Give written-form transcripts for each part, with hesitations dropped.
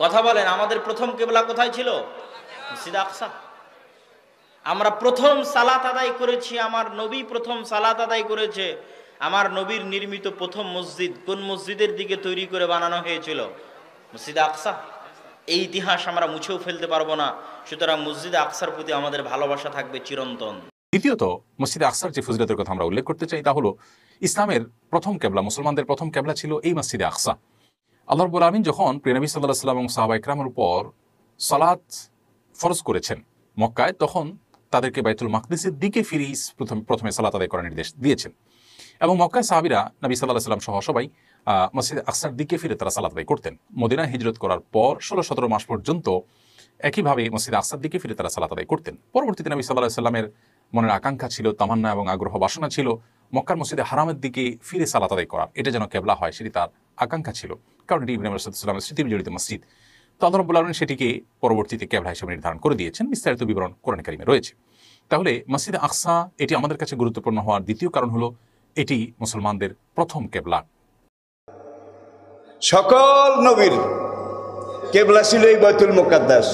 কথা বলেন, আমাদের প্রথম কিবলা কোথায় ছিল? মসজিদ আকসা। আমরা প্রথম সালাত আদায় করেছি, আমার নবী প্রথম সালাত আদায় করেছে। আমার নবীর নির্মিত প্রথম মসজিদ কোন মসজিদের দিকে তৈরি করে বানানো হয়েছিল? মসজিদ আকসা। এই ইতিহাস আমরা মুছেও ফেলতে পারবো না। সুতরাং মসজিদ আকসার প্রতি আমাদের ভালোবাসা থাকবে চিরন্তন। দ্বিতীয়ত, মসজিদ আকসার যে ফজিলতের কথা আমরা উল্লেখ করতে চাই তা হলো ইসলামের প্রথম কেবলা, মুসলমানদের প্রথম কেবলা ছিল এই মসজিদে আকসা। আল্লাহ রাব্বুল আলামিন যখন প্রিয় নবী সাল্লাল্লাহু আলাইহি ওয়াসাল্লাম এবং সাহাবা ইকরামের উপর সালাত ফরজ করেছেন মক্কায়, তখন তাদেরকে বাইতুল মাকদিসের দিকে ফিরে প্রথমে সালাত আদায় করার নির্দেশ দিয়েছেন। এবং মক্কায় সাহাবীরা নবী সাল্লাল্লাহু আলাইহি ওয়াসাল্লাম সহ সবাই মসজিদ আকসার দিকে ফিরে তারা সালাত আদায় করতেন। মদিনায় হিজরত করার পর 16-17 মাস পর্যন্ত একইভাবে মসজিদ আকসার দিকে ফিরে তারা সালাত আদায় করতেন। পরবর্তীতে নবী সাল্লাল্লাহু আলাইহি ওয়াসাল্লামের মনের আকাঙ্ক্ষা ছিল, তামান্না এবং আগ্রহ বাসনা ছিল মক্কার মসজিদে হারামের দিকে ফিরে সালাত আদায় করার, এটা যেন কেবলা হয় সেটি তার আকাঙ্ক্ষা ছিল, কারণ এটি ইব্রাহিম আলাইহিস সালামের স্মৃতি বিজড়িত মসজিদ। তো আল্লাহ রাব্বুল আলামিন সেটিকে পরবর্তীতে কেবলা হিসেবে নির্ধারণ করে দিয়েছেন। বিস্তারিত বিবরণ কোরআন কারিমে রয়েছে। তাহলে মসজিদে আকসা এটি আমাদের কাছে গুরুত্বপূর্ণ হওয়ার দ্বিতীয় কারণ হলো এটি মুসলমানদের প্রথম কেবলা। সকল নবীর কেবলা ছিল এই বাইতুল মুকাদ্দাস।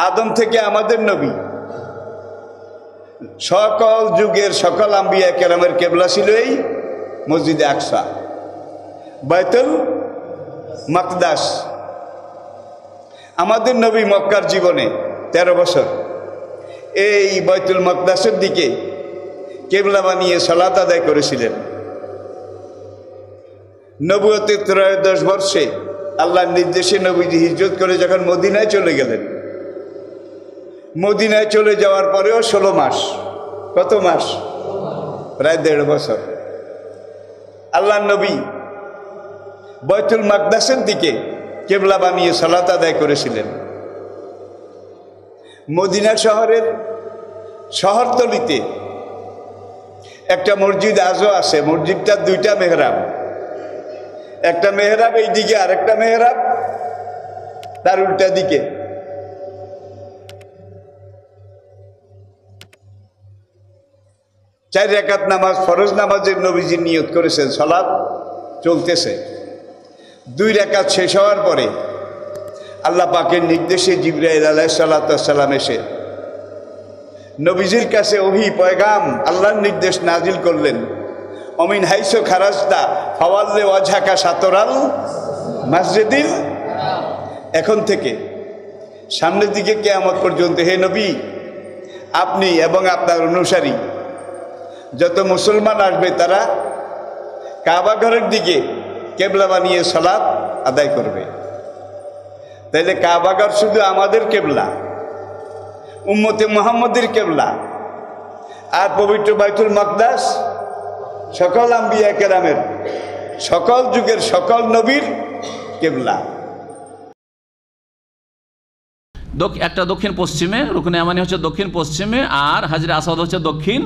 আদম থেকে আমাদের নবী, সকল যুগের সকল আম্বিয়া কেরামের কেবলা ছিল এই মসজিদে আকসা, বাইতুল মাকদাস। আমাদের নবী মক্কার জীবনে 13 বছর এই বাইতুল মাকদাসের দিকে কেবলা বানিয়ে সালাত আদায় করেছিলেন। নবুয়তের 13 বর্ষে আল্লাহর নির্দেশে নবীজি হিজরত করে যখন মদিনায় চলে গেলেন, মদিনায় চলে যাওয়ার পরেও 16 মাস, কত মাস? প্রায় 1.5 বছর আল্লাহর নবী বাইতুল মাকদাসের দিকে কেবলা বানিয়ে সালাত আদায় করেছিলেন। মদিনা শহরের শহরতলিতে একটা মসজিদ আজও আছে। মসজিদটার 2টা মেহরাব, একটা মেহরাব এই দিকে, আরেকটা মেহরাব তার উল্টা দিকে। চার রাকাত নামাজ, ফরজ নামাজের নবীজি নিয়ত করেছেন, সালাত চলতেছে। 2 রাকাত শেষ হওয়ার পরে আল্লাহ পাকের নির্দেশে জিবরাইল আলাইহিস সালাম এসে নবীজির কাছে ওহী পয়গাম, আল্লাহর নির্দেশ নাজিল করলেন, অমিন হাইসো খারাজতা ফাওয়াল্লি ওয়াজহাকা শাতরাল মসজিদিল। এখন থেকে সামনের দিকে কিয়ামত পর্যন্ত হে নবী, আপনি এবং আপনার অনুসারী যত মুসলমান আসবে তারা কাবা ঘরের দিকে কেবলা বানিয়ে সালাত আদায় করবে। তাইলে কাবা ঘর শুধু আমাদের কেবলা, উম্মতে মুহাম্মদের কেবলা, আর পবিত্র বাইতুল মাকদাস সকল আম্বিয়া কেরামের, সকল যুগের সকল নবীর কেবলা। একটা দক্ষিণ পশ্চিমে, রুকনে ইয়ামানি হচ্ছে দক্ষিণ পশ্চিমে, আর হাজরে আসাদ হচ্ছে দক্ষিণ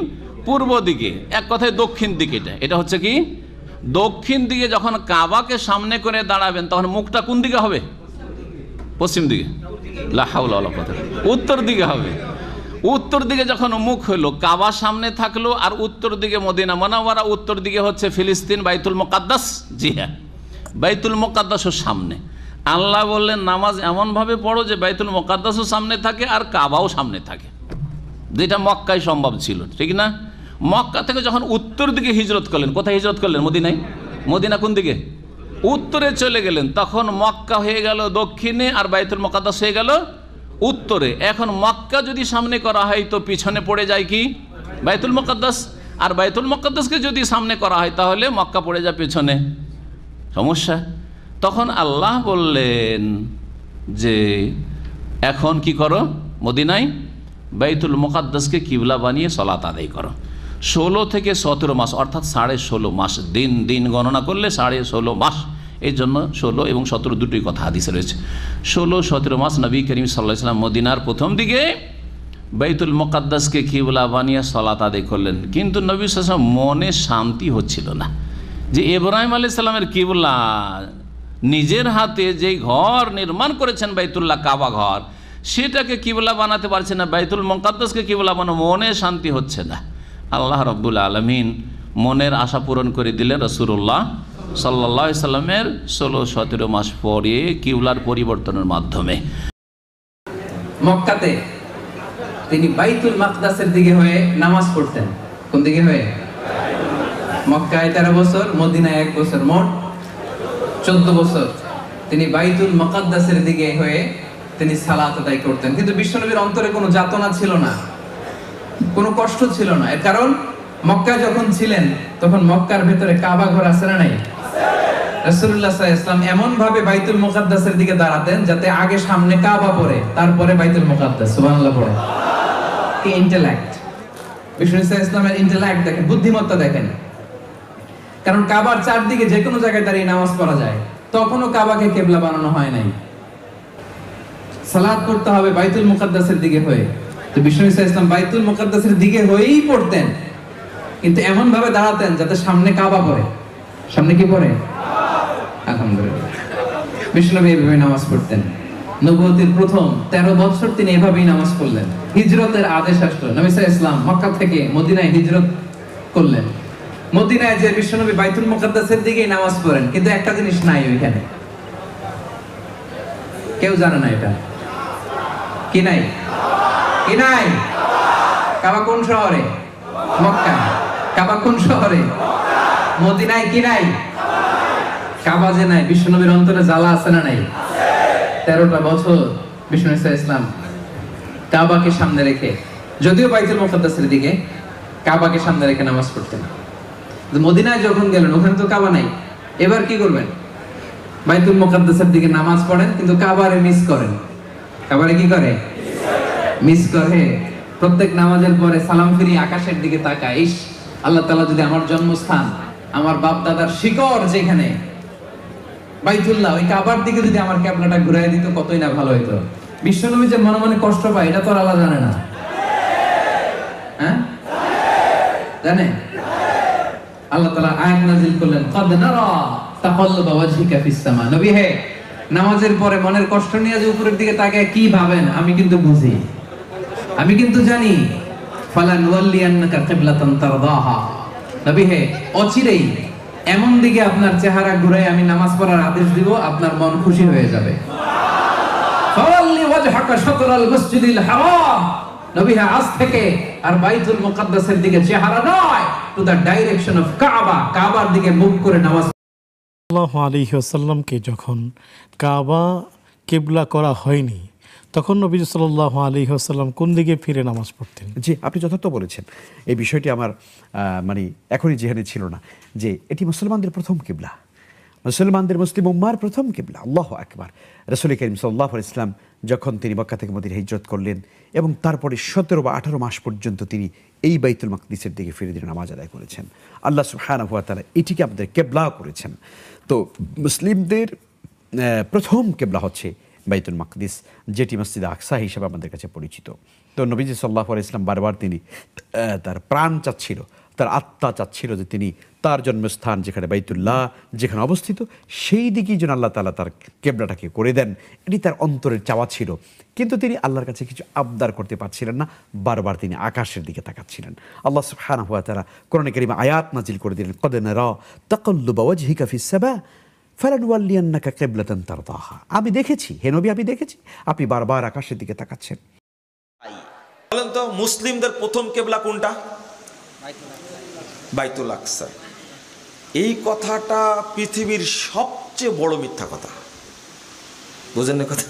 পূর্ব দিকে। এক কথায় দক্ষিণ দিকে। এটা হচ্ছে কি দক্ষিণ দিকে। যখন কাবাকে সামনে করে দাঁড়াবেন তখন মুখটা কোন দিকে হবে? পশ্চিম দিকে। লা হাওলা ওয়ালা কুওয়াতা। উত্তর দিকে হবে। উত্তর দিকে যখন মুখ হলো, কাবা সামনে থাকলো, আর উত্তর দিকে মদিনা মুনাওয়ারা, উত্তর দিকে হচ্ছে ফিলিস্তিন, বাইতুল মুকাদ্দাস। জি হ্যাঁ, বাইতুল মুকাদ্দাসের সামনে। আল্লাহ বললেন নামাজ এমনভাবে পড়ো যে বাইতুল মুকাদ্দাসও সামনে থাকে আর কাবাও সামনে থাকে, যেটা মক্কায় সম্ভব ছিল, ঠিক না? মক্কা থেকে যখন উত্তর দিকে হিজরত করলেন, কোথায় হিজরত করলেন? মদিনায়। মদিনা কোন দিকে? উত্তরে চলে গেলেন। তখন মক্কা হয়ে গেল দক্ষিণে, আর বাইতুল মুকাদ্দাস হয়ে গেল উত্তরে। এখন মক্কা যদি সামনে করা হয় তো পিছনে পড়ে যায় কি? বাইতুল মুকাদ্দাস। আর বাইতুল মুকাদ্দাসকে যদি সামনে করা হয় তাহলে মক্কা পড়ে যায় পেছনে। সমস্যা। তখন আল্লাহ বললেন যে এখন কি করো? মদিনায় বাইতুল মুকাদ্দাসকে কিবলা বানিয়ে সালাত আদায় করো। 16 থেকে 17 মাস, অর্থাৎ 16.5 মাস। দিন গণনা করলে 16.5 মাস। এই জন্য 16 এবং 17 দুটোই কথা হাদিসে রয়েছে। 16-17 মাস নবী করিম সাল্লাল্লাহু আলাইহি ওয়াসাল্লাম মদিনার প্রথম দিকে বাইতুল মুকাদ্দাসকে কিবলা বানিয়ে সালাত আদায় করলেন। কিন্তু নবী সাল্লাল্লাহু আলাইহি ওয়াসাল্লাম মনে শান্তি হচ্ছিল না যে ইব্রাহিম আলাইহিস সালামের কিবলা, নিজের হাতে যেই ঘর নির্মাণ করেছেন বাইতুল্লাহ, কাবা ঘর, সেটাকে কিবলা বানাতে পারছে না, বাইতুল মুকাদ্দাসকে কিবলা বানানো মনে শান্তি হচ্ছে না। আল্লাহ রাব্বুল আলামিন মনের আশা পূরণ করে দিলেন রাসূলুল্লাহ সাল্লাল্লাহু আলাইহি সাল্লামের 16-17 মাস পরে কিবলার পরিবর্তনের মাধ্যমে। মক্কাতে তিনি বাইতুল মাকদাসের দিকে হয়ে নামাজ পড়তেন। কোন দিকে হয়ে? মক্কায় 13 বছর, মদিনায় 1 বছর, মোট 14 বছর তিনি বাইতুল মুকাদ্দাসের দিকে হয়ে তিনি সালাত আদায় করতেন। কিন্তু বিশ্বনবীর অন্তরে কোনো যাতনা ছিল না, কোনো কষ্ট ছিল না। এর কারণ মক্কায় যখন ছিলেন তখন মক্কার ভেতরে কাবা ঘর আছে না নাই? রাসূলুল্লাহ সাল্লাল্লাহু আলাইহি ওয়াসাল্লাম এমন ভাবে বাইতুল মুকাদ্দাসের দিকে দাঁড়াতেন যাতে আগে সামনে কাবা পড়ে, তারপরে বাইতুল মুকাদ্দাস। সুবহানাল্লাহ পড়ে। কি ইন্টেলেক্ট! বিশ্বনবী সাল্লাল্লাহু আলাইহি ওয়াসাল্লামের ইন্টেলেক্ট দেখেন, বুদ্ধিমত্তা দেখেন। কারণ কাবার চারদিকে যে কোনো জায়গায় দাঁড়িয়ে নামাজ পড়া যায়, তখনও কাবাকে কিবলা বানানো হয় নাই। সালাত করতে হবে বাইতুল মুকাদ্দাসের দিকে হয়ে। তো বিশ্বনবী সাল্লাল্লাহু আলাইহি ওয়াসাল্লাম বাইতুল মুকাদ্দাসের দিকে হয়েই পড়তেন, কিন্তু এমন ভাবে দাঁড়াতেন যাতে সামনে কাবা পড়ে। সামনে কি পড়ে? আলহামদুলিল্লাহ। বিশ্বনবী এভাবে নামাজ পড়তেন। নবুয়তের প্রথম 13 বছর তিনি এভাবেই নামাজ পড়লেন। হিজরতের আদেশ আসলো, নবী সাল্লাল্লাহু আলাইহি ওয়াসাল্লাম মক্কা থেকে মদিনায় হিজরত করলেন। মদিনায় যে বিশ্বনবী বাইতুল মুকাদ্দাসের দিকেই নামাজ পড়েন, কিন্তু একটা জিনিস নাই ওইখানে, কেউ জানে না এটা কি নাই? কি নাই? কাবা কোন শহরে? মক্কা। কাবা কোন শহরে? মদিনায়। কি নাই? কাবা যে নাই, বিশ্বনবীর অন্তরে জ্বালা আছে না নাই? 13টা বছর বিশ্বনবী সাল্লাল্লাহু আলাইহি ওয়াসাল্লাম কাবাকে সামনে রেখে, যদিও বাইতুল মুকাদ্দাসের দিকে, কাবাকে সামনে রেখে নামাজ পড়তেন। মদিনায় যখন গেলেন ওখানে তো কাবা নাই, এবার কি করবেন? বাইতুল মুকাদ্দাসের দিকে নামাজ পড়েন, কিন্তু কাবারে মিস করেন। কাবারে কি করে? মিস করে। প্রত্যেক নামাজের পরে সালাম ফিরি আকাশের দিকে তাকায়, ইস আল্লাহ তাআলা যদি আমার জন্মস্থান, আমার বাপ দাদার শিকড় যেখানে বাইতুল্লাহ, ওই কাবার দিকে যদি আমার কিবলাটা ঘুরাই দিত কতই না ভালো হইতো। বিশ্বনবী যে মনে মনে কষ্ট পায় এটা তো আল্লাহ জানে না? হ্যাঁ জানে? আল্লাহ তাআলা আয়াত নাযিল করলেন, ক্বাদ নারা তাকাল্লুবা ওয়াজহিকা ফিস সামা। নবী হে, নামাজের পরে মনের কষ্ট নিয়ে যে উপরের দিকে তাকায় কি ভাবেন আমি কিন্তু বুঝি, আমি কিন্তু জানি। ফালানুওয়াল্লিয়ান্নাকা কিবলাতান তারদাহা। নবী হে, অচিরেই এমন দিকে আপনার চেহারা ঘুরাই আমি নামাজ পড়ার আদেশ দিব, আপনার মন খুশি হয়ে যাবে। ফাওয়াল্লি ওয়াজহাকা শাতরাল মসজিদিল হারাম। নবী হে, আজ থেকে আর বাইতুল মুকাদ্দাসের দিকে চেহারা নয়, টু দ্য ডাইরেকশন অফ কাবা, কাবার দিকে মুখ করে নামাজ। সাল্লাল্লাহু আলাইহি ওয়াসাল্লামকে যখন কাবা কিবলা করা হয়নি, তখন নবী সাল্লাল্লাহু আলাইহি ওয়াসাল্লাম কোন দিকে ফিরে নামাজ পড়তেন? জি, আপনি যথার্থ বলেছেন। এই বিষয়টি আমার মানে এখনই যেখানে ছিল না, যে এটি মুসলমানদের প্রথম কিবলা, মুসলমানদের মুসলিম উম্মার প্রথম কিবলা। আল্লাহু আকবার। রাসূল করিম সাল্লাল্লাহু আলাইহি ওয়াসাল্লাম যখন তিনি মক্কা থেকে মদিনা হিজরত করলেন এবং তারপরে 17 বা 18 মাস পর্যন্ত তিনি এই বাইতুল মাকদিসের দিকে ফিরে দিয়ে নামাজ আদায় করেছেন। আল্লাহ সুবহানাহু ওয়া তাআলা এটিকে আমাদের কিবলা করেছেন। তো মুসলিমদের প্রথম কিবলা হচ্ছে বাইতুল মাকদিস, যেটি মসজিদে আকসা হিসেবে আমাদের কাছে পরিচিত। তো নবীজি সাল্লাল্লাহু আলাইহি ওয়াসাল্লাম বারবার তিনি তার প্রাণ চাচ্ছিল, তার আত্মা চাচ্ছিল যে তিনি তার জন্মস্থান যেখানে বাইতুল্লাহ যেখানে অবস্থিত, সেই দিকেই যেন আল্লাহ তাআলা তার কিবলাটাকে করে দেন, এটি তার অন্তরের চাওয়া ছিল। কিন্তু তিনি আল্লাহর কাছে কিছু আবদার করতে পারছিলেন না, বারবার তিনি আকাশের দিকে তাকাচ্ছিলেন। আল্লাহ সুবহানাহু ওয়া তাআলা কোরআনে কারীমে আয়াত নাজিল করে দিলেন, ক্বাদ নারা তাকাল্লুবা ওয়াজহিকা ফিস সামা ফালানুওয়াল্লিয়ান্নাকা কিবলাতান তারদাহা। আমি দেখেছি হে নবী, আমি দেখেছি আপনি বারবার আকাশের দিকে তাকাচ্ছেন। বলেন তো, মুসলিমদের প্রথম কিবলা কোনটা? বাইতুল আকসা। এই কথাটা পৃথিবীর সবচেয়ে বড় মিথ্যা কথা, বুঝেন না কথা?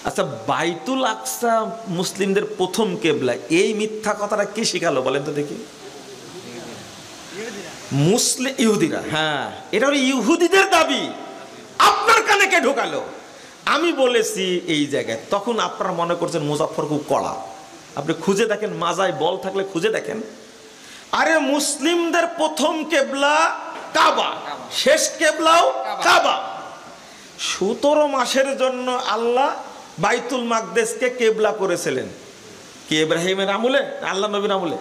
আচ্ছা, বাইতুল আকসা মুসলিমদের প্রথম কিবলা, এই মিথ্যা কথাটা কে শিখালো বলেন তো দেখি? মুসলিম ইহুদিরা। হ্যাঁ, এটা হলো ইহুদিদের দাবি, আপনার কানে কে ঢোকালো? আমি বলেছি এই জায়গায়, তখন আপনারা মনে করছেন মুজাফফর খুব কড়া। আপনি খুঁজে দেখেন, মাজায় বল থাকলে খুঁজে দেখেন। আরে মুসলিমদের প্রথম কিবলা কাবা, শেষ কিবলাও কাবা। 17 মাসের জন্য আল্লাহ বাইতুল মাকদেসকে কিবলা করেছিলেন। কি ইব্রাহিমের আমলে, আল্লাহ নবীর আমলে?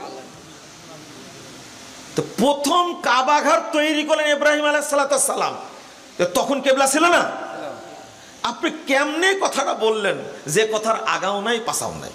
তো প্রথম কাবা ঘর তৈরি করলেন ইব্রাহিম আলাইহিস সালাম, তখন কিবলা ছিল না? আপনি কেমনে কথাটা বললেন যে কথার আগাও নাই পাছাও নাই?